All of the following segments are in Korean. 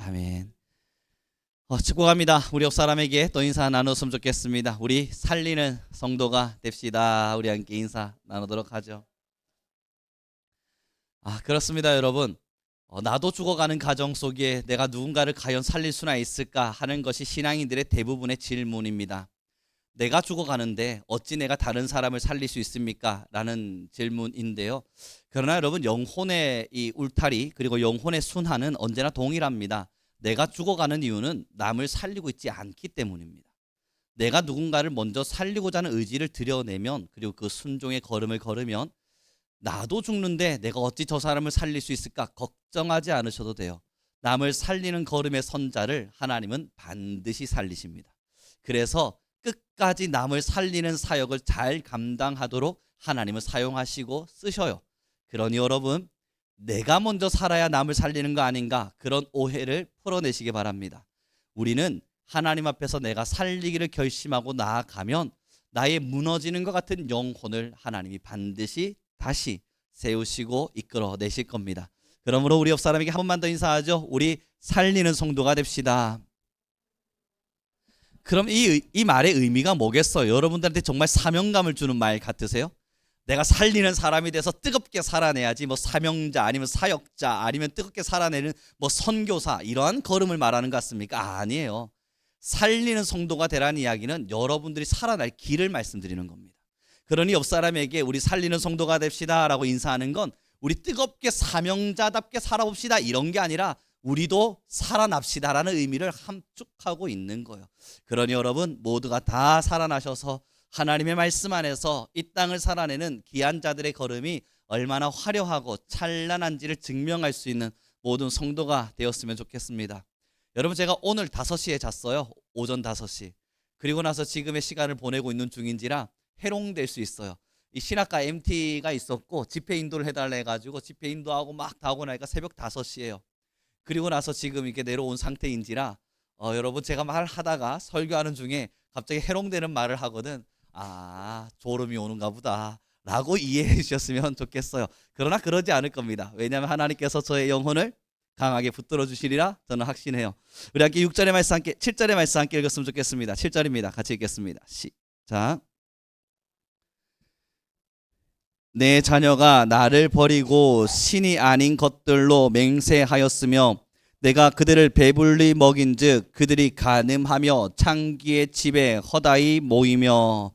아멘. 축복합니다. 우리 옆 사람에게 또 인사 나눴으면 좋겠습니다. 우리 살리는 성도가 됩시다. 우리 함께 인사 나누도록 하죠. 그렇습니다, 여러분. 나도 죽어가는 가정 속에 내가 누군가를 과연 살릴 수나 있을까 하는 것이 신앙인들의 대부분의 질문입니다. 내가 죽어가는데 어찌 내가 다른 사람을 살릴 수 있습니까? 라는 질문인데요. 그러나 여러분, 영혼의 이 울타리 그리고 영혼의 순환은 언제나 동일합니다. 내가 죽어가는 이유는 남을 살리고 있지 않기 때문입니다. 내가 누군가를 먼저 살리고자 하는 의지를 드러내면, 그리고 그 순종의 걸음을 걸으면 나도 죽는데 내가 어찌 저 사람을 살릴 수 있을까 걱정하지 않으셔도 돼요. 남을 살리는 걸음의 선자를 하나님은 반드시 살리십니다. 그래서 끝까지 남을 살리는 사역을 잘 감당하도록 하나님은 사용하시고 쓰셔요. 그러니 여러분, 내가 먼저 살아야 남을 살리는 거 아닌가, 그런 오해를 풀어내시기 바랍니다. 우리는 하나님 앞에서 내가 살리기를 결심하고 나아가면 나의 무너지는 것 같은 영혼을 하나님이 반드시 다시 세우시고 이끌어내실 겁니다. 그러므로 우리 옆 사람에게 한 번만 더 인사하죠. 우리 살리는 성도가 됩시다. 그럼 이 말의 의미가 뭐겠어요? 여러분들한테 정말 사명감을 주는 말 같으세요? 내가 살리는 사람이 돼서 뜨겁게 살아내야지, 뭐 사명자 아니면 사역자 아니면 뜨겁게 살아내는 뭐 선교사, 이러한 걸음을 말하는 것 같습니까? 아니에요. 살리는 성도가 되라는 이야기는 여러분들이 살아날 길을 말씀드리는 겁니다. 그러니 옆 사람에게 우리 살리는 성도가 됩시다 라고 인사하는 건 우리 뜨겁게 사명자답게 살아봅시다 이런 게 아니라 우리도 살아납시다라는 의미를 함축하고 있는 거예요. 그러니 여러분, 모두가 다 살아나셔서 하나님의 말씀 안에서 이 땅을 살아내는 귀한 자들의 걸음이 얼마나 화려하고 찬란한지를 증명할 수 있는 모든 성도가 되었으면 좋겠습니다. 여러분, 제가 오늘 5시에 잤어요. 오전 5시. 그리고 나서 지금의 시간을 보내고 있는 중인지라 해롱될 수 있어요. 이 신학과 MT가 있었고 집회 인도를 해달라 해가지고 집회 인도하고 막 다 하고 나니까 새벽 5시예요. 그리고 나서 지금 이렇게 내려온 상태인지라 여러분, 제가 말하다가 설교하는 중에 갑자기 해롱되는 말을 하거든. 졸음이 오는가 보다 라고 이해해 주셨으면 좋겠어요. 그러나 그러지 않을 겁니다. 왜냐하면 하나님께서 저의 영혼을 강하게 붙들어 주시리라 저는 확신해요. 우리 함께 6절의 말씀 함께 7절의 말씀 함께 읽었으면 좋겠습니다. 7절입니다. 같이 읽겠습니다. 시작. 내 자녀가 나를 버리고 신이 아닌 것들로 맹세하였으며 내가 그들을 배불리 먹인즉 그들이 간음하며 창기의 집에 허다히 모이며.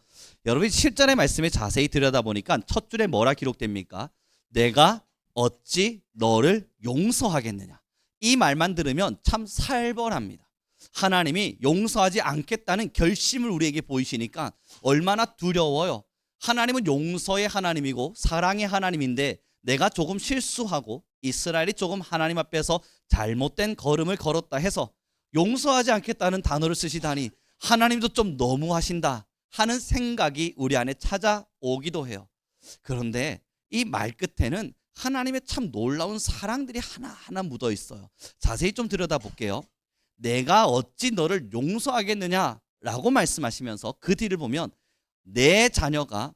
여러분, 7절의 말씀에 자세히 들여다보니까 첫 줄에 뭐라 기록됩니까? 내가 어찌 너를 용서하겠느냐. 이 말만 들으면 참 살벌합니다. 하나님이 용서하지 않겠다는 결심을 우리에게 보이시니까 얼마나 두려워요. 하나님은 용서의 하나님이고 사랑의 하나님인데 내가 조금 실수하고 이스라엘이 조금 하나님 앞에서 잘못된 걸음을 걸었다 해서 용서하지 않겠다는 단어를 쓰시다니 하나님도 좀 너무하신다 하는 생각이 우리 안에 찾아오기도 해요. 그런데 이 말 끝에는 하나님의 참 놀라운 사랑들이 하나하나 묻어 있어요. 자세히 좀 들여다볼게요. 내가 어찌 너를 용서하겠느냐라고 말씀하시면서 그 뒤를 보면 내 자녀가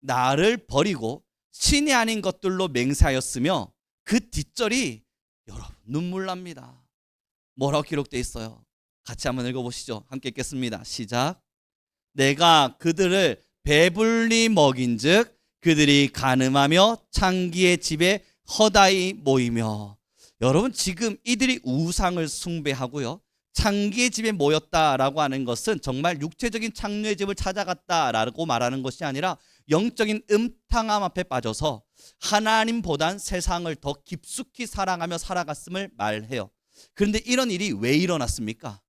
나를 버리고 신이 아닌 것들로 맹세하였으며, 그 뒷절이 여러분 눈물 납니다. 뭐라고 기록되어 있어요? 같이 한번 읽어보시죠. 함께 읽겠습니다. 시작. 내가 그들을 배불리 먹인즉 그들이 간음하며 창기의 집에 허다히 모이며. 여러분, 지금 이들이 우상을 숭배하고요 창기의 집에 모였다라고 하는 것은 정말 육체적인 창녀의 집을 찾아갔다라고 말하는 것이 아니라 영적인 음탕함 앞에 빠져서 하나님보단 세상을 더 깊숙이 사랑하며 살아갔음을 말해요. 그런데 이런 일이 왜 일어났습니까?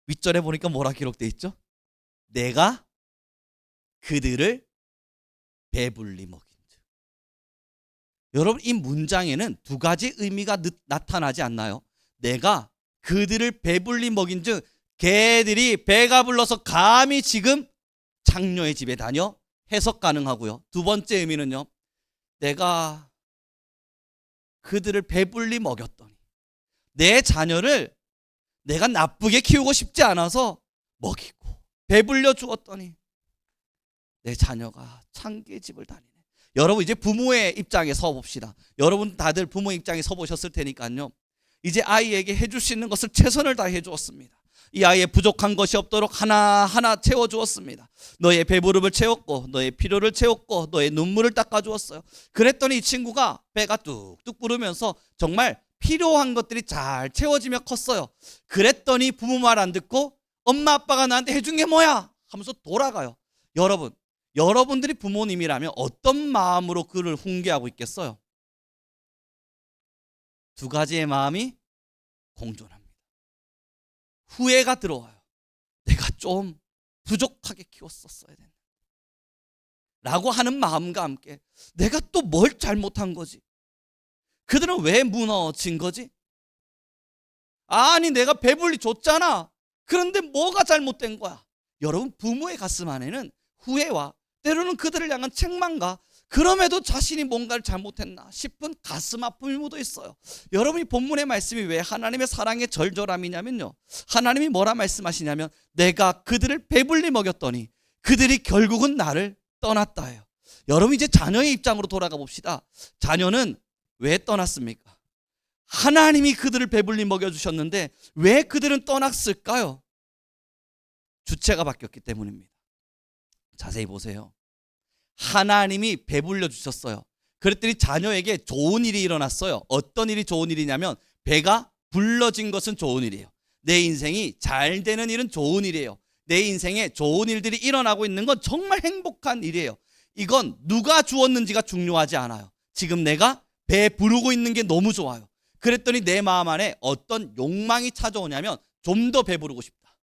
윗절에 보니까 뭐라 기록되어 있죠? 내가 그들을 배불리 먹인. 여러분, 이 문장에는 두 가지 의미가 나타나지 않나요? 내가 그들을 배불리 먹인즉 개들이 배가 불러서 감히 지금 장녀의 집에 다녀? 해석 가능하고요. 두 번째 의미는요, 내가 그들을 배불리 먹였더니 내 자녀를 내가 나쁘게 키우고 싶지 않아서 먹이고 배불려 주었더니 내 자녀가 창기의 집을 다니네. 여러분 이제 부모의 입장에 서 봅시다. 여러분 다들 부모 입장에 서 보셨을 테니까요. 이제 아이에게 해줄 수 있는 것을 최선을 다해 주었습니다. 이 아이의 부족한 것이 없도록 하나하나 채워주었습니다. 너의 배부름을 채웠고 너의 필요를 채웠고 너의 눈물을 닦아주었어요. 그랬더니 이 친구가 배가 뚝뚝 부르면서 정말 필요한 것들이 잘 채워지며 컸어요. 그랬더니 부모 말 안 듣고 엄마 아빠가 나한테 해준 게 뭐야 하면서 돌아가요. 여러분들이 부모님이라면 어떤 마음으로 그를 훈계하고 있겠어요? 두 가지의 마음이 공존합니다. 후회가 들어와요. 내가 좀 부족하게 키웠었어야 된다 라고 하는 마음과 함께 내가 또 뭘 잘못한 거지? 그들은 왜 무너진 거지? 아니 내가 배불리 줬잖아. 그런데 뭐가 잘못된 거야? 여러분 부모의 가슴 안에는 후회와 때로는 그들을 향한 책망과 그럼에도 자신이 뭔가를 잘못했나 싶은 가슴 아픔이 묻어 있어요. 여러분이 본문의 말씀이 왜 하나님의 사랑의 절절함이냐면요, 하나님이 뭐라 말씀하시냐면 내가 그들을 배불리 먹였더니 그들이 결국은 나를 떠났다예요. 여러분 이제 자녀의 입장으로 돌아가 봅시다. 자녀는 왜 떠났습니까? 하나님이 그들을 배불리 먹여주셨는데 왜 그들은 떠났을까요? 주체가 바뀌었기 때문입니다. 자세히 보세요. 하나님이 배불려 주셨어요. 그랬더니 자녀에게 좋은 일이 일어났어요. 어떤 일이 좋은 일이냐면 배가 불러진 것은 좋은 일이에요. 내 인생이 잘 되는 일은 좋은 일이에요. 내 인생에 좋은 일들이 일어나고 있는 건 정말 행복한 일이에요. 이건 누가 주었는지가 중요하지 않아요. 지금 내가 배 부르고 있는 게 너무 좋아요. 그랬더니 내 마음 안에 어떤 욕망이 찾아오냐면 좀 더 배부르고 싶다,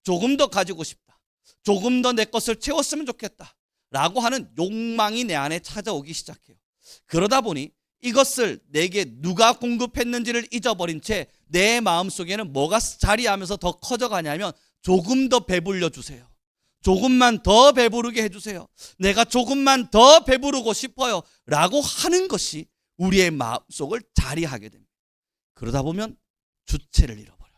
조금 더 가지고 싶다, 조금 더 내 것을 채웠으면 좋겠다 라고 하는 욕망이 내 안에 찾아오기 시작해요. 그러다 보니 이것을 내게 누가 공급했는지를 잊어버린 채 내 마음속에는 뭐가 자리하면서 더 커져가냐면 조금 더 배불려 주세요, 조금만 더 배부르게 해주세요, 내가 조금만 더 배부르고 싶어요 라고 하는 것이 우리의 마음속을 자리하게 됩니다. 그러다 보면 주체를 잃어버려요.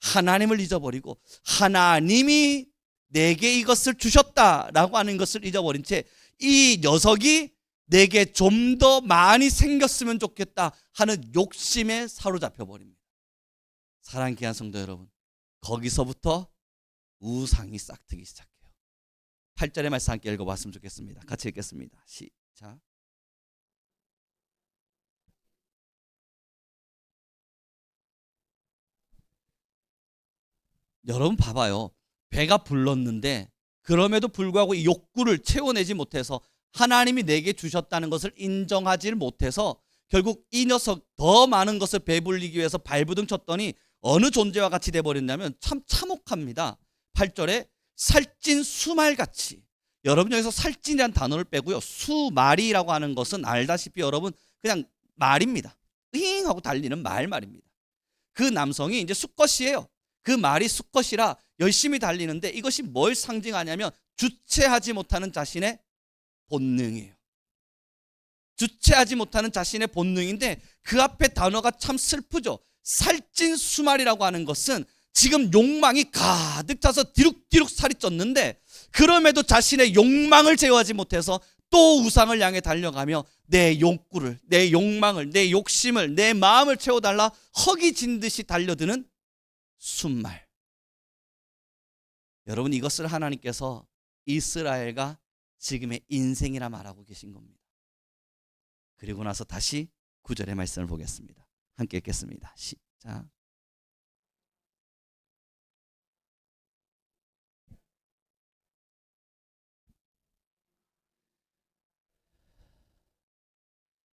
하나님을 잊어버리고 하나님이 내게 이것을 주셨다라고 하는 것을 잊어버린 채 이 녀석이 내게 좀 더 많이 생겼으면 좋겠다 하는 욕심에 사로잡혀 버립니다. 사랑하는 귀한 성도 여러분, 거기서부터 우상이 싹트기 시작해요. 8절의 말씀 함께 읽어봤으면 좋겠습니다. 같이 읽겠습니다. 시작. 여러분 봐봐요. 배가 불렀는데 그럼에도 불구하고 이 욕구를 채워내지 못해서 하나님이 내게 주셨다는 것을 인정하지 못해서 결국 이 녀석 더 많은 것을 배불리기 위해서 발부둥 쳤더니 어느 존재와 같이 돼버렸냐면 참 참혹합니다. 8절에 살찐 수말같이. 여러분 여기서 살찐이라는 단어를 빼고요, 수말이라고 하는 것은 알다시피 여러분 그냥 말입니다. 으잉 하고 달리는 말입니다. 그 남성이 이제 수컷이에요. 그 말이 수컷이라 열심히 달리는데 이것이 뭘 상징하냐면 주체하지 못하는 자신의 본능이에요. 주체하지 못하는 자신의 본능인데 그 앞에 단어가 참 슬프죠. 살찐 수말이라고 하는 것은 지금 욕망이 가득 차서 디룩디룩 살이 쪘는데 그럼에도 자신의 욕망을 제어하지 못해서 또 우상을 향해 달려가며 내 욕구를, 내 욕망을, 내 욕심을, 내 마음을 채워달라 허기진 듯이 달려드는 순말. 여러분 이것을 하나님께서 이스라엘과 지금의 인생이라 말하고 계신 겁니다. 그리고 나서 다시 9절의 말씀을 보겠습니다. 함께 읽겠습니다. 시작.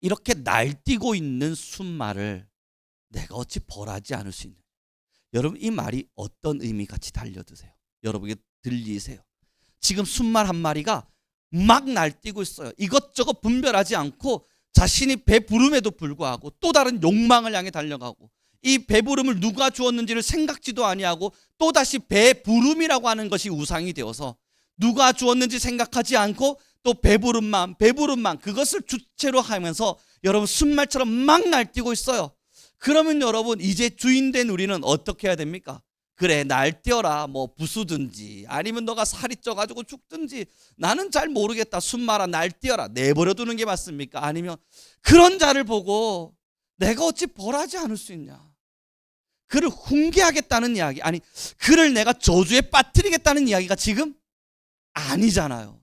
이렇게 날뛰고 있는 순말을 내가 어찌 벌하지 않을 수 있는, 여러분 이 말이 어떤 의미 같이 달려드세요. 여러분에게 들리세요? 지금 순말 한 마리가 막 날뛰고 있어요. 이것저것 분별하지 않고 자신이 배부름에도 불구하고 또 다른 욕망을 향해 달려가고 이 배부름을 누가 주었는지를 생각지도 아니하고 또다시 배부름이라고 하는 것이 우상이 되어서 누가 주었는지 생각하지 않고 또 배부름만 그것을 주체로 하면서 여러분 순말처럼 막 날뛰고 있어요. 그러면 여러분 이제 주인된 우리는 어떻게 해야 됩니까? 그래 날뛰어라 뭐 부수든지 아니면 너가 살이 쪄가지고 죽든지 나는 잘 모르겠다 순말아 날뛰어라 내버려 두는 게 맞습니까? 아니면 그런 자를 보고 내가 어찌 벌하지 않을 수 있냐, 그를 훈계하겠다는 이야기, 아니 그를 내가 저주에 빠뜨리겠다는 이야기가 지금 아니잖아요.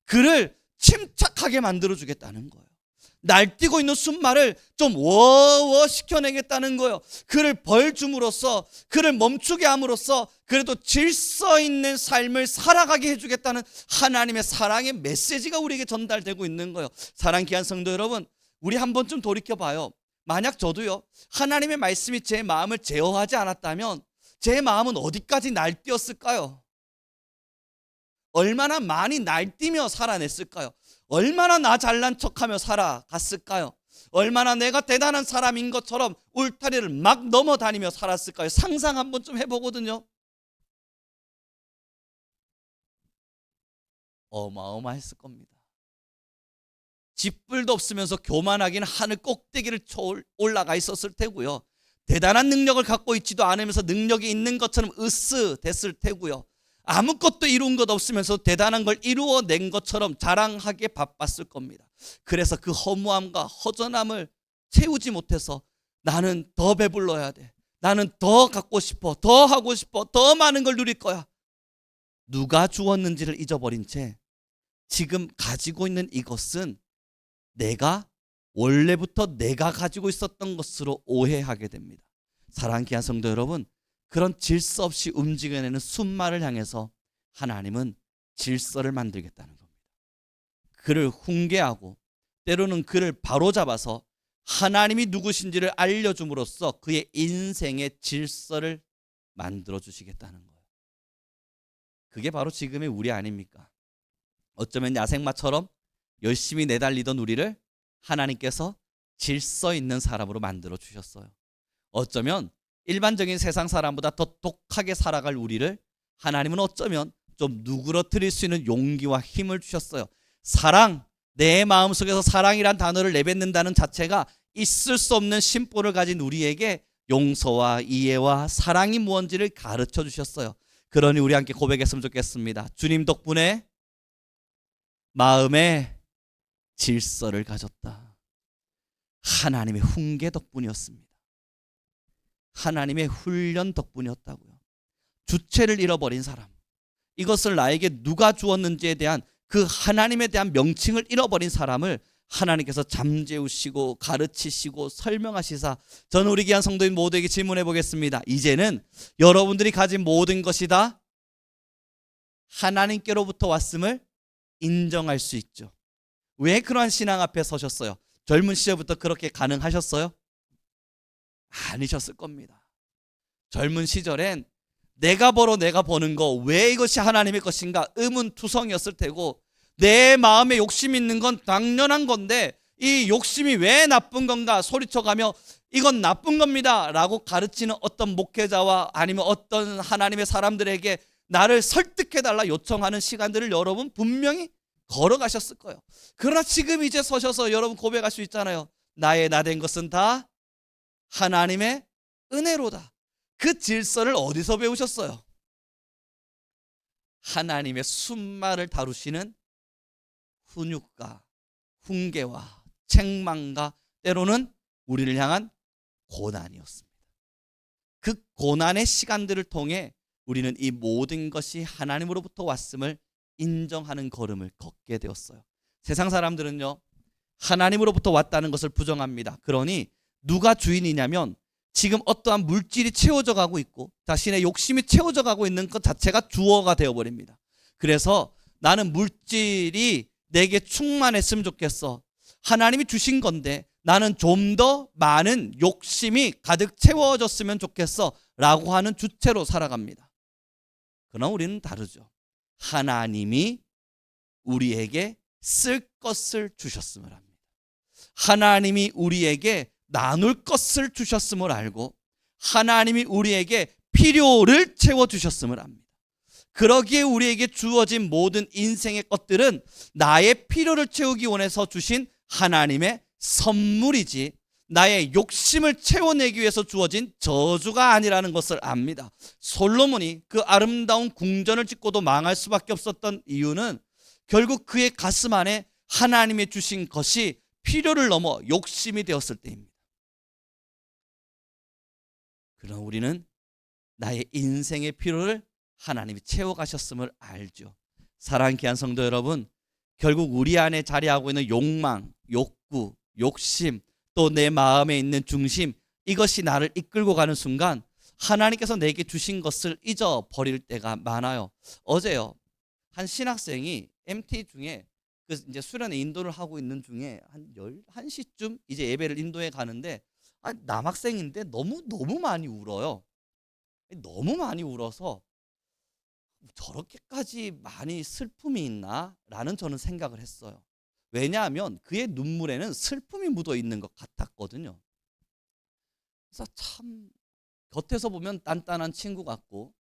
그를 침착하게 만들어주겠다는 거예요. 날뛰고 있는 순말을 좀 워워 시켜내겠다는 거예요. 그를 벌 줌으로써, 그를 멈추게 함으로써 그래도 질서 있는 삶을 살아가게 해주겠다는 하나님의 사랑의 메시지가 우리에게 전달되고 있는 거예요. 사랑 귀한 성도 여러분, 우리 한 번쯤 돌이켜봐요. 만약 저도요 하나님의 말씀이 제 마음을 제어하지 않았다면 제 마음은 어디까지 날뛰었을까요? 얼마나 많이 날뛰며 살아냈을까요? 얼마나 나 잘난 척하며 살아갔을까요? 얼마나 내가 대단한 사람인 것처럼 울타리를 막 넘어다니며 살았을까요? 상상 한 번쯤 해보거든요. 어마어마했을 겁니다. 짓불도 없으면서 교만하기는 하늘 꼭대기를 올라가 있었을 테고요. 대단한 능력을 갖고 있지도 않으면서 능력이 있는 것처럼 으스댔을 테고요. 아무것도 이룬 것 없으면서 대단한 걸 이루어낸 것처럼 자랑하기에 바빴을 겁니다. 그래서 그 허무함과 허전함을 채우지 못해서 나는 더 배불러야 돼, 나는 더 갖고 싶어, 더 하고 싶어, 더 많은 걸 누릴 거야, 누가 주었는지를 잊어버린 채 지금 가지고 있는 이것은 내가 원래부터 내가 가지고 있었던 것으로 오해하게 됩니다. 사랑하는 귀한 성도 여러분, 그런 질서 없이 움직여내는 순말을 향해서 하나님은 질서를 만들겠다는 겁니다. 그를 훈계하고 때로는 그를 바로잡아서 하나님이 누구신지를 알려줌으로써 그의 인생의 질서를 만들어 주시겠다는 거예요. 그게 바로 지금의 우리 아닙니까? 어쩌면 야생마처럼 열심히 내달리던 우리를 하나님께서 질서 있는 사람으로 만들어 주셨어요. 어쩌면 일반적인 세상 사람보다 더 독하게 살아갈 우리를 하나님은 어쩌면 좀 누그러뜨릴 수 있는 용기와 힘을 주셨어요. 사랑, 내 마음속에서 사랑이란 단어를 내뱉는다는 자체가 있을 수 없는 심보를 가진 우리에게 용서와 이해와 사랑이 무엇인지를 가르쳐 주셨어요. 그러니 우리 함께 고백했으면 좋겠습니다. 주님 덕분에 마음에 질서를 가졌다. 하나님의 훈계 덕분이었습니다. 하나님의 훈련 덕분이었다고요. 주체를 잃어버린 사람, 이것을 나에게 누가 주었는지에 대한 그 하나님에 대한 명칭을 잃어버린 사람을 하나님께서 잠재우시고 가르치시고 설명하시사, 저는 우리 귀한 성도인 모두에게 질문해 보겠습니다. 이제는 여러분들이 가진 모든 것이 다 하나님께로부터 왔음을 인정할 수 있죠. 왜 그러한 신앙 앞에 서셨어요? 젊은 시절부터 그렇게 가능하셨어요? 아니셨을 겁니다. 젊은 시절엔 내가 벌어 내가 버는 거, 왜 이것이 하나님의 것인가 의문투성이었을 테고, 내 마음에 욕심이 있는 건 당연한 건데 이 욕심이 왜 나쁜 건가 소리쳐가며 이건 나쁜 겁니다 라고 가르치는 어떤 목회자와 아니면 어떤 하나님의 사람들에게 나를 설득해달라 요청하는 시간들을 여러분 분명히 걸어가셨을 거예요. 그러나 지금 이제 서셔서 여러분 고백할 수 있잖아요. 나의 나된 것은 다 하나님의 은혜로다. 그 질서를 어디서 배우셨어요? 하나님의 순말을 다루시는 훈육과 훈계와 책망과 때로는 우리를 향한 고난이었습니다. 그 고난의 시간들을 통해 우리는 이 모든 것이 하나님으로부터 왔음을 인정하는 걸음을 걷게 되었어요. 세상 사람들은요, 하나님으로부터 왔다는 것을 부정합니다. 그러니 누가 주인이냐면 지금 어떠한 물질이 채워져 가고 있고 자신의 욕심이 채워져 가고 있는 것 자체가 주어가 되어버립니다. 그래서 나는 물질이 내게 충만했으면 좋겠어, 하나님이 주신 건데 나는 좀 더 많은 욕심이 가득 채워졌으면 좋겠어 라고 하는 주체로 살아갑니다. 그러나 우리는 다르죠. 하나님이 우리에게 쓸 것을 주셨음을 합니다. 하나님이 우리에게 나눌 것을 주셨음을 알고 하나님이 우리에게 필요를 채워주셨음을 합니다. 그러기에 우리에게 주어진 모든 인생의 것들은 나의 필요를 채우기 원해서 주신 하나님의 선물이지 나의 욕심을 채워내기 위해서 주어진 저주가 아니라는 것을 압니다. 솔로몬이 그 아름다운 궁전을 짓고도 망할 수밖에 없었던 이유는 결국 그의 가슴 안에 하나님의 주신 것이 필요를 넘어 욕심이 되었을 때입니다. 그러나 우리는 나의 인생의 필요를 하나님이 채워가셨음을 알죠. 사랑하는 귀한 성도 여러분, 결국 우리 안에 자리하고 있는 욕망, 욕구, 욕심, 또 내 마음에 있는 중심, 이것이 나를 이끌고 가는 순간 하나님께서 내게 주신 것을 잊어버릴 때가 많아요. 어제요, 한 신학생이 MT 중에 이제 수련회 인도를 하고 있는 중에 한 11시쯤 이제 예배를 인도해 가는데, 남학생인데 너무 많이 울어요. 너무 많이 울어서 저렇게까지 많이 슬픔이 있나? 라는 저는 생각을 했어요. 왜냐하면 그의 눈물에는 슬픔이 묻어 있는 것 같았거든요. 그래서 참 겉에서 보면 단단한 친구 같고,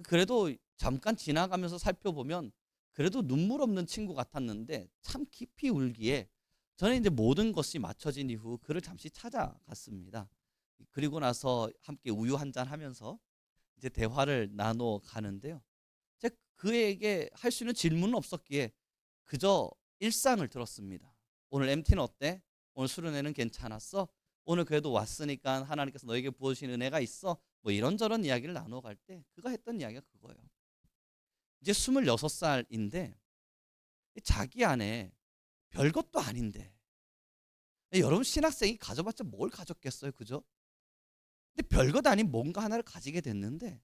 그래도 잠깐 지나가면서 살펴보면 그래도 눈물 없는 친구 같았는데 참 깊이 울기에 저는 이제 모든 것이 맞춰진 이후 그를 잠시 찾아갔습니다. 그리고 나서 함께 우유 한잔 하면서 이제 대화를 나눠 가는데요. 제가 그에게 할 수 있는 질문은 없었기에 그저 일상을 들었습니다. 오늘 MT는 어때? 오늘 수련회는 괜찮았어? 오늘 그래도 왔으니까 하나님께서 너에게 부어주신 은혜가 있어? 뭐 이런저런 이야기를 나눠갈 때 그가 했던 이야기가 그거예요. 이제 26살인데 자기 안에 별것도 아닌데, 여러분 신학생이 가져봤자 뭘 가졌겠어요, 그죠? 근데 별것 아닌 뭔가 하나를 가지게 됐는데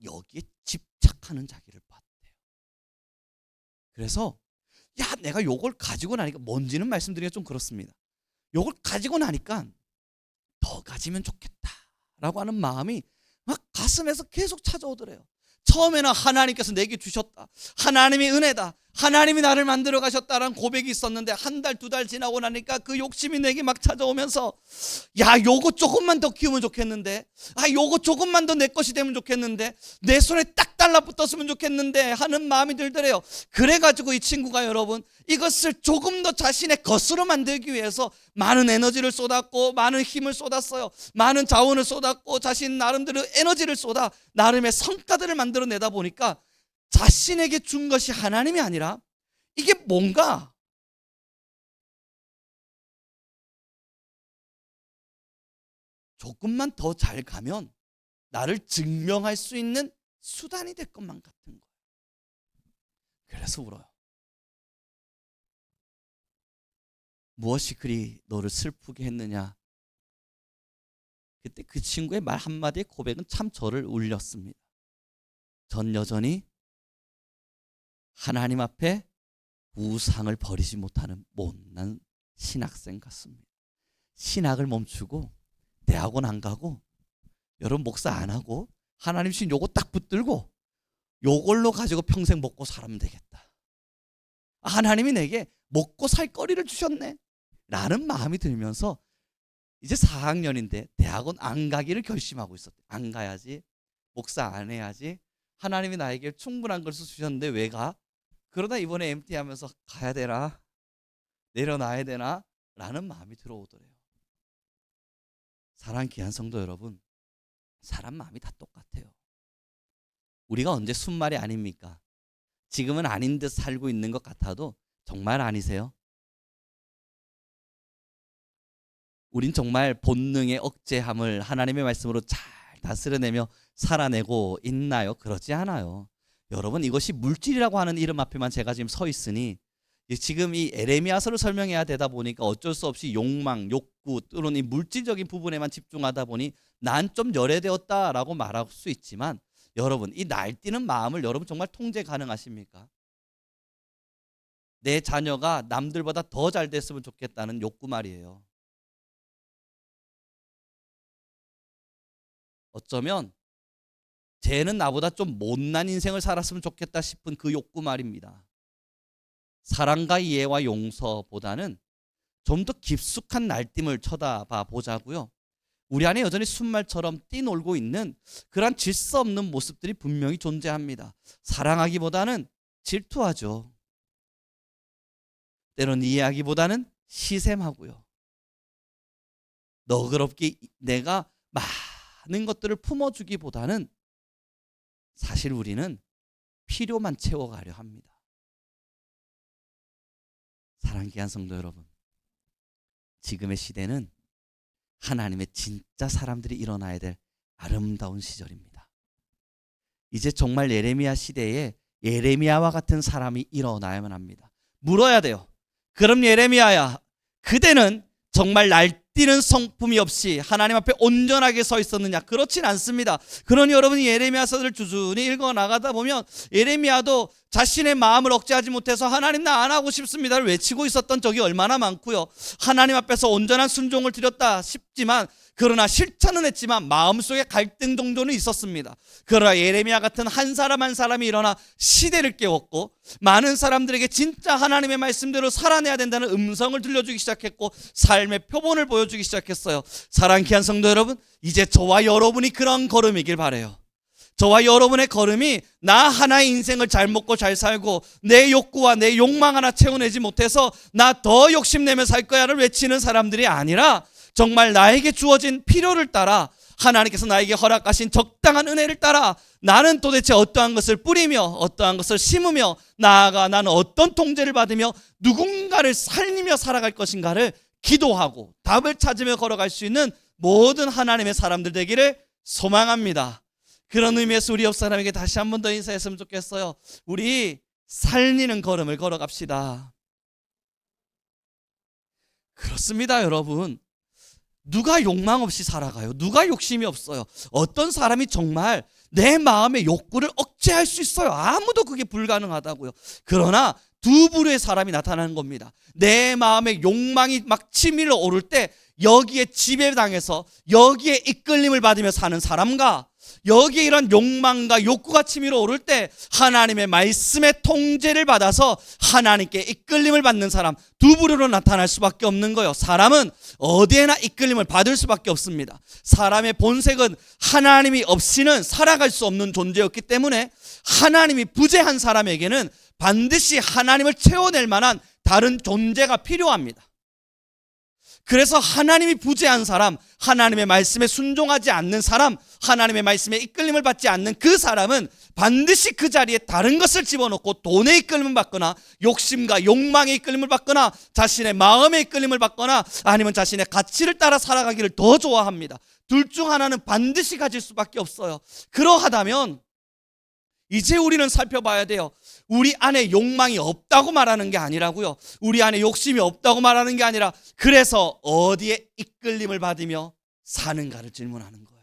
여기에 집착하는 자기를 봤대요. 그래서 내가 요걸 가지고 나니까, 뭔지는 말씀드리기가 좀 그렇습니다. 요걸 가지고 나니까 더 가지면 좋겠다라고 하는 마음이 막 가슴에서 계속 찾아오더래요. 처음에는 하나님께서 내게 주셨다, 하나님의 은혜다, 하나님이 나를 만들어 가셨다라는 고백이 있었는데, 한 달, 두 달 지나고 나니까 그 욕심이 내게 막 찾아오면서, 요거 조금만 더 키우면 좋겠는데, 요거 조금만 더 내 것이 되면 좋겠는데, 내 손에 딱 달라붙었으면 좋겠는데 하는 마음이 들더래요. 그래가지고 이 친구가 여러분 이것을 조금 더 자신의 것으로 만들기 위해서 많은 에너지를 쏟았고 많은 힘을 쏟았어요. 많은 자원을 쏟았고 자신 나름대로 에너지를 쏟아 나름의 성과들을 만들어내다 보니까 자신에게 준 것이 하나님이 아니라 이게 뭔가 조금만 더 잘 가면 나를 증명할 수 있는 수단이 될 것만 같은 거예요. 그래서 울어요. 무엇이 그리 너를 슬프게 했느냐? 그때 그 친구의 말 한마디의 고백은 참 저를 울렸습니다. 전 여전히 하나님 앞에 우상을 버리지 못하는 못난 신학생 같습니다. 신학을 멈추고 대학원 안 가고 여러분 목사 안 하고 하나님 신 요거 딱 붙들고 요걸로 가지고 평생 먹고 살면 되겠다. 하나님이 내게 먹고 살 거리를 주셨네 라는 마음이 들면서 이제 4학년인데 대학원 안 가기를 결심하고 있었대. 안 가야지, 목사 안 해야지, 하나님이 나에게 충분한 것을 주셨는데 왜 가? 그러다 이번에 MT 하면서 가야 되나? 내려놔야 되나? 라는 마음이 들어오더래요. 사랑하는 귀한 성도 여러분, 사람 마음이 다 똑같아요. 우리가 언제 순말이 아닙니까? 지금은 아닌 듯 살고 있는 것 같아도 정말 아니세요? 우린 정말 본능의 억제함을 하나님의 말씀으로 잘 다스려내며 살아내고 있나요? 그렇지 않아요. 여러분, 이것이 물질이라고 하는 이름 앞에만 제가 지금 서 있으니 지금 이 에레미야서를 설명해야 되다 보니까 어쩔 수 없이 욕망, 욕구 또는 이 물질적인 부분에만 집중하다 보니 난 좀 열애되었다라고 말할 수 있지만, 여러분 이 날뛰는 마음을 여러분 정말 통제 가능하십니까? 내 자녀가 남들보다 더 잘 됐으면 좋겠다는 욕구 말이에요. 어쩌면 쟤는 나보다 좀 못난 인생을 살았으면 좋겠다 싶은 그 욕구 말입니다. 사랑과 이해와 용서보다는 좀 더 깊숙한 날뛰음을 쳐다봐 보자고요. 우리 안에 여전히 순말처럼 뛰놀고 있는 그러한 질서 없는 모습들이 분명히 존재합니다. 사랑하기보다는 질투하죠. 때로는 이해하기보다는 시샘하고요. 너그럽게 내가 많은 것들을 품어주기보다는 사실 우리는 필요만 채워가려 합니다. 사랑하는 귀한 성도 여러분, 지금의 시대는 하나님의 진짜 사람들이 일어나야 될 아름다운 시절입니다. 이제 정말 예레미야 시대에 예레미야와 같은 사람이 일어나야만 합니다. 물어야 돼요. 그럼 예레미야야, 그대는 정말 날뛰는 성품이 없이 하나님 앞에 온전하게 서 있었느냐? 그렇진 않습니다. 그러니 여러분이 예레미야서를 꾸준히 읽어나가다 보면 예레미야도 자신의 마음을 억제하지 못해서 하나님 나 안 하고 싶습니다를 외치고 있었던 적이 얼마나 많고요. 하나님 앞에서 온전한 순종을 드렸다 싶지만, 그러나 실천은 했지만 마음속에 갈등 정도는 있었습니다. 그러나 예레미야 같은 한 사람 한 사람이 일어나 시대를 깨웠고 많은 사람들에게 진짜 하나님의 말씀대로 살아내야 된다는 음성을 들려주기 시작했고 삶의 표본을 보여주기 시작했어요. 사랑하는 귀한 성도 여러분, 이제 저와 여러분이 그런 걸음이길 바라요. 저와 여러분의 걸음이 나 하나의 인생을 잘 먹고 잘 살고 내 욕구와 내 욕망 하나 채워내지 못해서 나 더 욕심내며 살 거야를 외치는 사람들이 아니라 정말 나에게 주어진 필요를 따라 하나님께서 나에게 허락하신 적당한 은혜를 따라 나는 도대체 어떠한 것을 뿌리며 어떠한 것을 심으며 나아가 나는 어떤 통제를 받으며 누군가를 살리며 살아갈 것인가를 기도하고 답을 찾으며 걸어갈 수 있는 모든 하나님의 사람들 되기를 소망합니다. 그런 의미에서 우리 옆 사람에게 다시 한 번 더 인사했으면 좋겠어요. 우리 살리는 걸음을 걸어갑시다. 그렇습니다, 여러분. 누가 욕망 없이 살아가요? 누가 욕심이 없어요? 어떤 사람이 정말 내 마음의 욕구를 억제할 수 있어요? 아무도 그게 불가능하다고요. 그러나 두 부류의 사람이 나타나는 겁니다. 내 마음의 욕망이 막 치밀어 오를 때 여기에 지배당해서 여기에 이끌림을 받으며 사는 사람과 여기에 이런 욕망과 욕구가 치밀어 오를 때 하나님의 말씀의 통제를 받아서 하나님께 이끌림을 받는 사람, 두 부류로 나타날 수밖에 없는 거예요. 사람은 어디에나 이끌림을 받을 수밖에 없습니다. 사람의 본색은 하나님이 없이는 살아갈 수 없는 존재였기 때문에 하나님이 부재한 사람에게는 반드시 하나님을 채워낼 만한 다른 존재가 필요합니다. 그래서 하나님이 부재한 사람, 하나님의 말씀에 순종하지 않는 사람, 하나님의 말씀에 이끌림을 받지 않는 그 사람은 반드시 그 자리에 다른 것을 집어넣고 돈의 이끌림을 받거나 욕심과 욕망의 이끌림을 받거나 자신의 마음의 이끌림을 받거나 아니면 자신의 가치를 따라 살아가기를 더 좋아합니다. 둘 중 하나는 반드시 가질 수밖에 없어요. 그러하다면 이제 우리는 살펴봐야 돼요. 우리 안에 욕망이 없다고 말하는 게 아니라고요. 우리 안에 욕심이 없다고 말하는 게 아니라 그래서 어디에 이끌림을 받으며 사는가를 질문하는 거예요.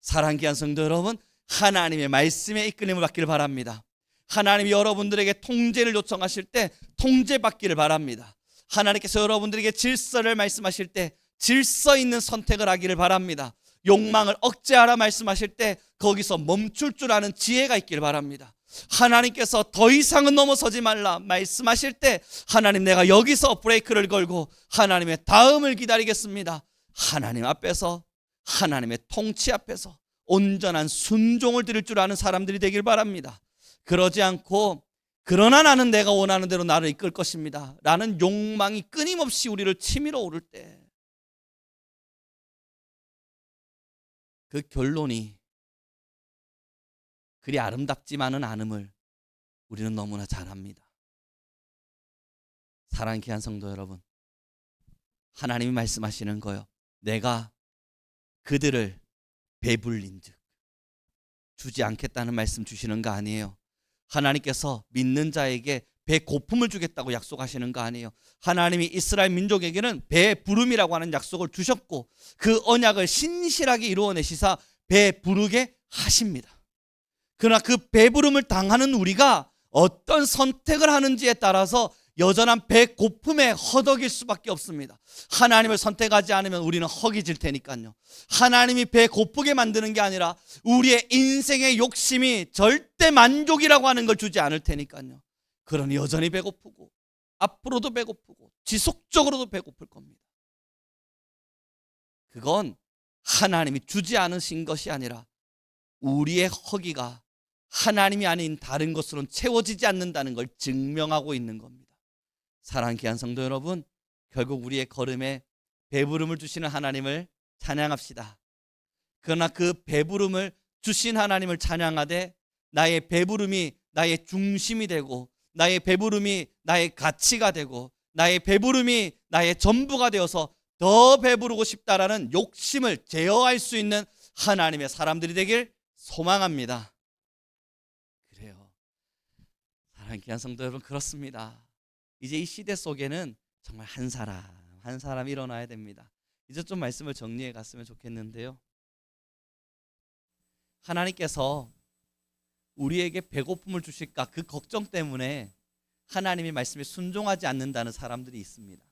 사랑하는 귀한 성도 여러분, 하나님의 말씀에 이끌림을 받기를 바랍니다. 하나님이 여러분들에게 통제를 요청하실 때 통제받기를 바랍니다. 하나님께서 여러분들에게 질서를 말씀하실 때 질서 있는 선택을 하기를 바랍니다. 욕망을 억제하라 말씀하실 때 거기서 멈출 줄 아는 지혜가 있기를 바랍니다. 하나님께서 더 이상은 넘어서지 말라 말씀하실 때 하나님 내가 여기서 브레이크를 걸고 하나님의 다음을 기다리겠습니다. 하나님 앞에서 하나님의 통치 앞에서 온전한 순종을 드릴 줄 아는 사람들이 되길 바랍니다. 그러지 않고 그러나 나는 내가 원하는 대로 나를 이끌 것입니다 라는 욕망이 끊임없이 우리를 치밀어 오를 때 그 결론이 그리 아름답지만은 않음을 우리는 너무나 잘 압니다. 사랑하는 귀한 성도 여러분, 하나님이 말씀하시는 거요. 내가 그들을 배불린즉 주지 않겠다는 말씀 주시는 거 아니에요. 하나님께서 믿는 자에게 배 고픔을 주겠다고 약속하시는 거 아니에요. 하나님이 이스라엘 민족에게는 배 부름이라고 하는 약속을 주셨고 그 언약을 신실하게 이루어내시사 배 부르게 하십니다. 그러나 그 배부름을 당하는 우리가 어떤 선택을 하는지에 따라서 여전한 배 고픔에 허덕일 수밖에 없습니다. 하나님을 선택하지 않으면 우리는 허기질 테니까요. 하나님이 배 고프게 만드는 게 아니라 우리의 인생의 욕심이 절대 만족이라고 하는 걸 주지 않을 테니까요. 그러니 여전히 배고프고 앞으로도 배고프고 지속적으로도 배고플 겁니다. 그건 하나님이 주지 않으신 것이 아니라 우리의 허기가 하나님이 아닌 다른 것으로는 채워지지 않는다는 걸 증명하고 있는 겁니다. 사랑하는 귀한 성도 여러분, 결국 우리의 걸음에 배부름을 주시는 하나님을 찬양합시다. 그러나 그 배부름을 주신 하나님을 찬양하되 나의 배부름이 나의 중심이 되고 나의 배부름이 나의 가치가 되고 나의 배부름이 나의 전부가 되어서 더 배부르고 싶다라는 욕심을 제어할 수 있는 하나님의 사람들이 되길 소망합니다. 그래요. 사랑하는 귀한 성도 여러분, 그렇습니다. 이제 이 시대 속에는 정말 한 사람 일어나야 됩니다. 이제 좀 말씀을 정리해 갔으면 좋겠는데요. 하나님께서 우리에게 배고픔을 주실까 그 걱정 때문에 하나님의 말씀에 순종하지 않는다는 사람들이 있습니다.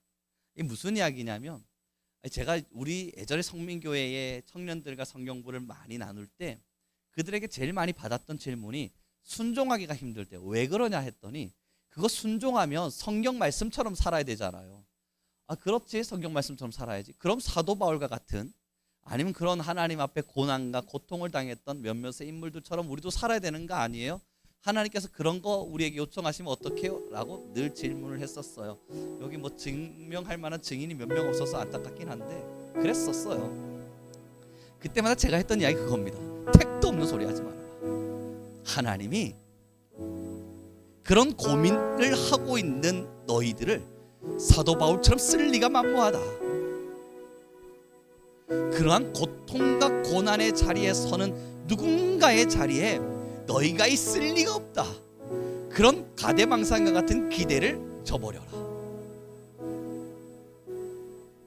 이게 무슨 이야기냐면, 제가 우리 예전에 성민교회의 청년들과 성경부를 많이 나눌 때 그들에게 제일 많이 받았던 질문이 순종하기가 힘들 때 왜 그러냐 했더니, 그거 순종하면 성경 말씀처럼 살아야 되잖아요. 그렇지, 성경 말씀처럼 살아야지. 그럼 사도 바울과 같은, 아니면 그런 하나님 앞에 고난과 고통을 당했던 몇몇의 인물들처럼 우리도 살아야 되는 거 아니에요? 하나님께서 그런 거 우리에게 요청하시면 어떡해요? 라고 늘 질문을 했었어요. 여기 뭐 증명할 만한 증인이 몇 명 없어서 안타깝긴 한데 그랬었어요. 그때마다 제가 했던 이야기 그겁니다. 택도 없는 소리 하지 마라. 하나님이 그런 고민을 하고 있는 너희들을 사도 바울처럼 쓸 리가 만무하다. 그러한 고통과 고난의 자리에 서는 누군가의 자리에 너희가 있을 리가 없다. 그런 가대망상과 같은 기대를 저버려라.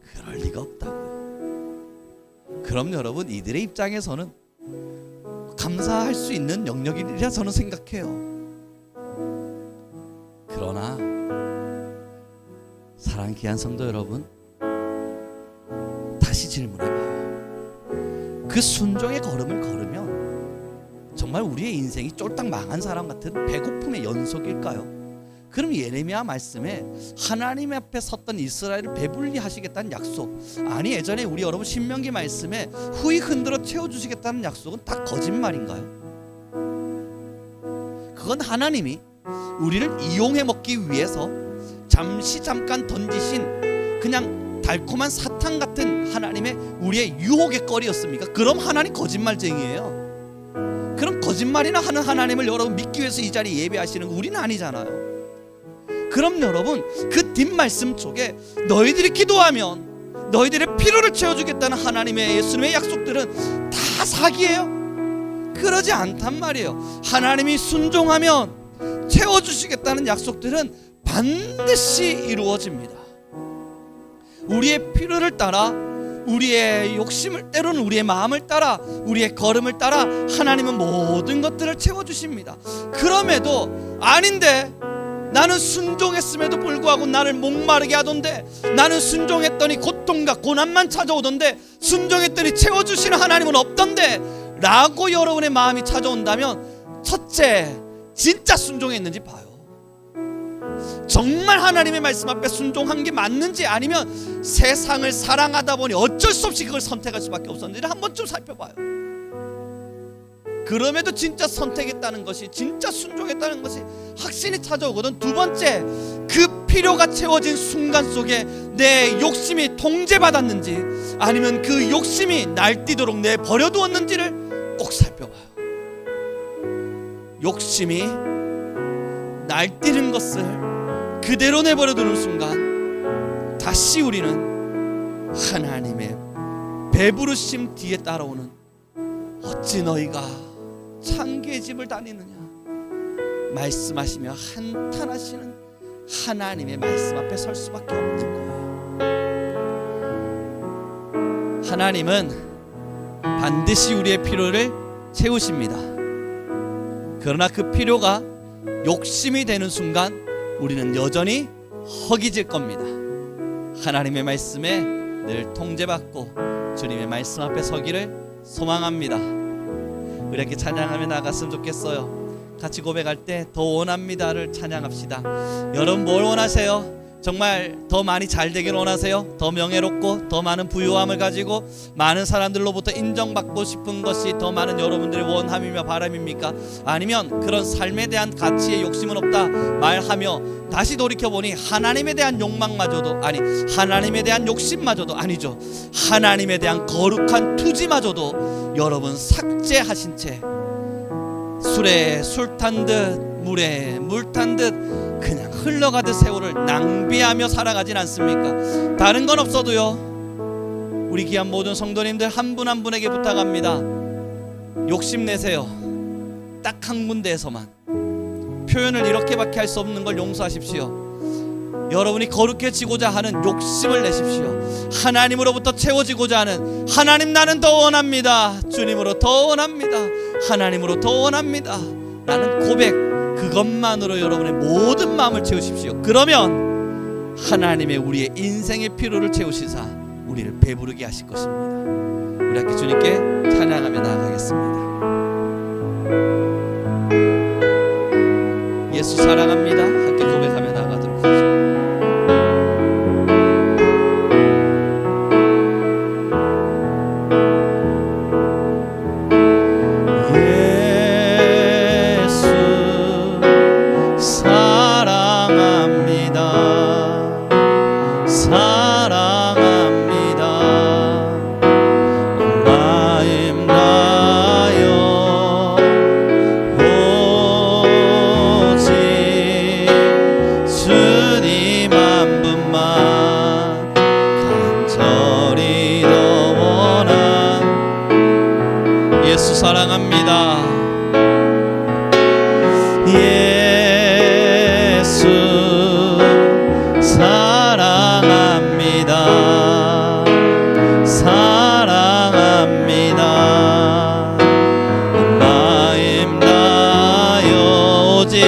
그럴 리가 없다고요. 그럼 여러분, 이들의 입장에서는 감사할 수 있는 영역이라 저는 생각해요. 그러나 사랑하는 귀한 성도 여러분, 다시 질문해봐요. 그 순종의 걸음을 걸으면 정말 우리의 인생이 쫄딱 망한 사람 같은 배고픔의 연속일까요? 그럼 예레미야 말씀에 하나님 앞에 섰던 이스라엘을 배불리 하시겠다는 약속, 아니 예전에 우리 여러분 신명기 말씀에 후이 흔들어 채워주시겠다는 약속은 다 거짓말인가요? 그건 하나님이 우리를 이용해 먹기 위해서 잠깐 던지신 그냥 달콤한 사탕 같은 하나님의 우리의 유혹의 거리였습니까? 그럼 하나님 거짓말쟁이에요. 그럼 거짓말이나 하는 하나님을 여러분 믿기 위해서 이 자리에 예배하시는 우리는 아니잖아요. 그럼 여러분, 그 뒷말씀 속에 너희들이 기도하면 너희들의 필요를 채워주겠다는 하나님의 예수님의 약속들은 다 사기예요? 그러지 않단 말이에요. 하나님이 순종하면 채워주시겠다는 약속들은 반드시 이루어집니다. 우리의 필요를 따라, 우리의 욕심을, 때로는 우리의 마음을 따라, 우리의 걸음을 따라 하나님은 모든 것들을 채워주십니다. 그럼에도 아닌데 나는 순종했음에도 불구하고 나를 목마르게 하던데, 나는 순종했더니 고통과 고난만 찾아오던데, 순종했더니 채워주시는 하나님은 없던데 라고 여러분의 마음이 찾아온다면, 첫째, 진짜 순종했는지 봐요. 정말 하나님의 말씀 앞에 순종한 게 맞는지, 아니면 세상을 사랑하다 보니 어쩔 수 없이 그걸 선택할 수밖에 없었는지를 한 번쯤 살펴봐요. 그럼에도 진짜 선택했다는 것이, 진짜 순종했다는 것이 확신이 찾아오거든. 두 번째, 그 필요가 채워진 순간 속에 내 욕심이 통제받았는지, 아니면 그 욕심이 날뛰도록 내 버려두었는지를 꼭 살펴봐요. 욕심이 날뛰는 것을 그대로 내버려두는 순간 다시 우리는 하나님의 배부르심 뒤에 따라오는, 어찌 너희가 창기의 집을 다니느냐 말씀하시며 한탄하시는 하나님의 말씀 앞에 설 수밖에 없는 거예요. 하나님은 반드시 우리의 필요를 채우십니다. 그러나 그 필요가 욕심이 되는 순간 우리는 여전히 허기질 겁니다. 하나님의 말씀에 늘 통제받고 주님의 말씀 앞에 서기를 소망합니다. 이렇게 찬양하며 나갔으면 좋겠어요. 같이 고백할 때 더 원합니다를 찬양합시다. 여러분 뭘 원하세요? 정말 더 많이 잘 되길 원하세요? 더 명예롭고 더 많은 부유함을 가지고 많은 사람들로부터 인정받고 싶은 것이 더 많은 여러분들의 원함이며 바람입니까? 아니면 그런 삶에 대한 가치에 욕심은 없다 말하며 다시 돌이켜보니 하나님에 대한 욕망마저도 아니 하나님에 대한 욕심마저도 아니죠, 하나님에 대한 거룩한 투지마저도 여러분 삭제하신 채 술에 술 탄 듯 물에 물 탄 듯 그냥 흘러가듯 세월을 낭비하며 살아가진 않습니까? 다른 건 없어도요, 우리 귀한 모든 성도님들 한 분 한 분에게 부탁합니다. 욕심내세요. 딱 한 군데에서만. 표현을 이렇게밖에 할 수 없는 걸 용서하십시오. 여러분이 거룩해지고자 하는 욕심을 내십시오. 하나님으로부터 채워지고자 하는, 하나님 나는 더 원합니다, 주님으로 더 원합니다, 하나님으로 더 원합니다 라는 고백, 그것만으로 여러분의 모든 마음을 채우십시오. 그러면 하나님의 우리의 인생의 피로를 채우시사 우리를 배부르게 하실 것입니다. 우리 함께 주님께 찬양하며 나아가겠습니다. 예수 사랑합니다. 함께 고백하며 나아가도록 하죠. 사랑합니다. 예수 사랑합니다. 사랑합니다. 마음 다하여 오직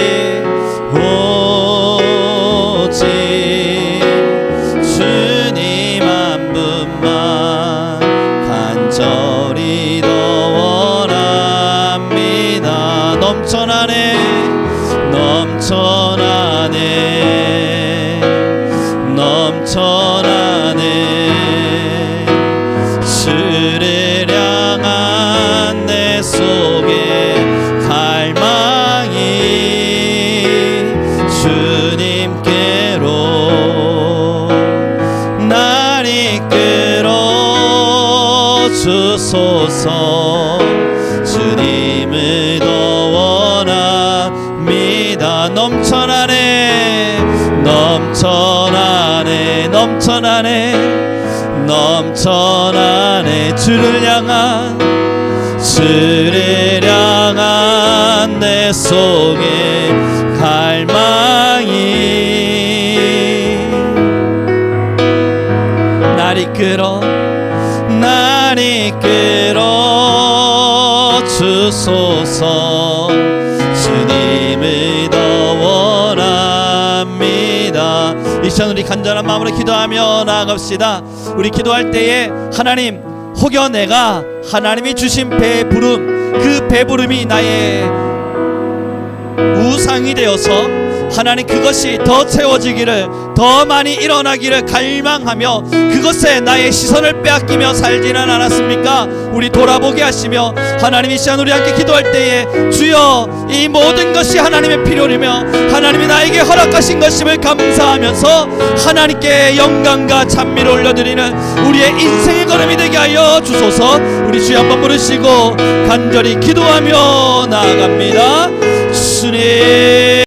주님 한 분만 간절히 넘쳐나네 넘쳐나네 넘쳐나네 주를 향한 내 속에 갈망이 주님께로 날 이끌어 주소서. 주님을 더 원합니다. 넘쳐나네 넘쳐나네 넘쳐나네 넘쳐나네 주를 향한 내 속에 갈망이 날 이끌어 주소서. 주님을 더 원합니다. 이 시간 우리 간절한 마음으로 기도하며 나아갑시다. 우리 기도할 때에 하나님, 혹여 내가 하나님이 주신 배부름, 그 배부름이 나의 우상이 되어서 하나님 그것이 더 채워지기를, 더 많이 일어나기를 갈망하며 그것에 나의 시선을 빼앗기며 살지는 않았습니까? 우리 돌아보게 하시며 하나님 이 시간 우리 함께 기도할 때에 주여 이 모든 것이 하나님의 필요이며 하나님이 나에게 허락하신 것임을 감사하면서 하나님께 영광과 찬미를 올려드리는 우리의 인생의 걸음이 되게 하여 주소서. 우리 주여 한번 부르시고 간절히 기도하며 나아갑니다. 주님.